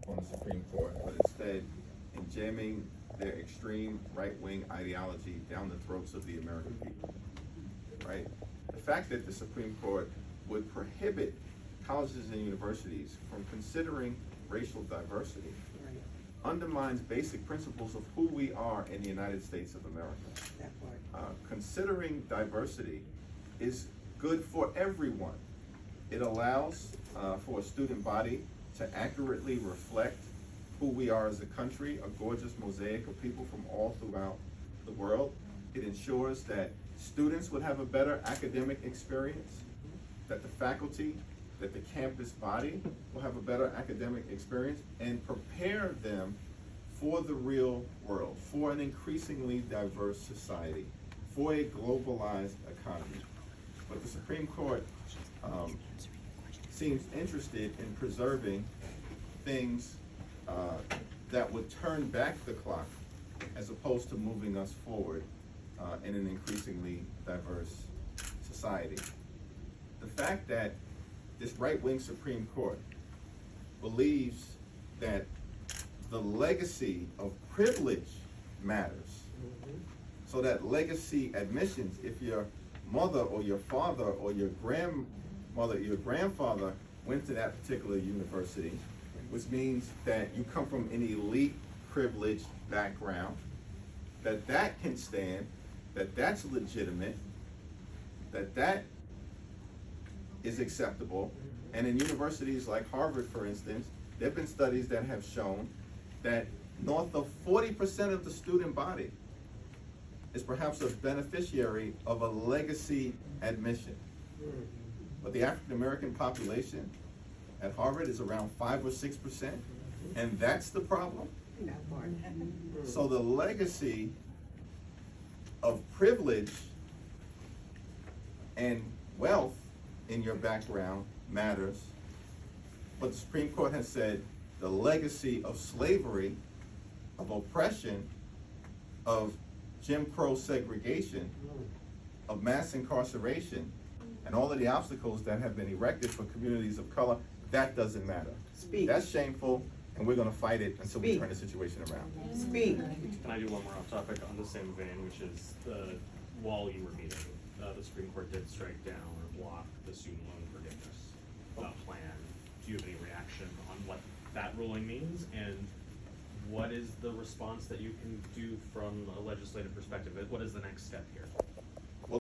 on the Supreme Court, but instead in jamming their extreme right-wing ideology down the throats of the American people, right? The fact that the Supreme Court would prohibit colleges and universities from considering racial diversity undermines basic principles of who we are in the United States of America. Considering diversity is good for everyone. It allows for a student body to accurately reflect who we are as a country, a gorgeous mosaic of people from all throughout the world. It ensures that students would have a better academic experience, that the faculty, that the campus body will have a better academic experience and prepare them for the real world, for an increasingly diverse society, for a globalized economy. But the Supreme Court seems interested in preserving things that would turn back the clock as opposed to moving us forward in an increasingly diverse society. The fact that this right-wing Supreme Court believes that the legacy of privilege matters, so that legacy admissions, if your mother or your father or your grandmother, your grandfather went to that particular university, which means that you come from an elite privileged background, that can stand, that's legitimate, that is acceptable. And in universities like Harvard, for instance, there have been studies that have shown that north of 40% of the student body is perhaps a beneficiary of a legacy admission. But the African American population at Harvard is around 5 or 6%, and that's the problem. So the legacy of privilege and wealth in your background matters, but the Supreme Court has said the legacy of slavery, of oppression, of Jim Crow segregation, of mass incarceration, and all of the obstacles that have been erected for communities of color, that doesn't matter. Speak. That's shameful, and we're going to fight it until we turn the situation around. Speak. Can I do one more off topic on the same vein, which is while you were meeting, the Supreme Court did strike down or block the student loan forgiveness plan. Do you have any reaction on what that ruling means, and what is the response that you can do from a legislative perspective? What is the next step here?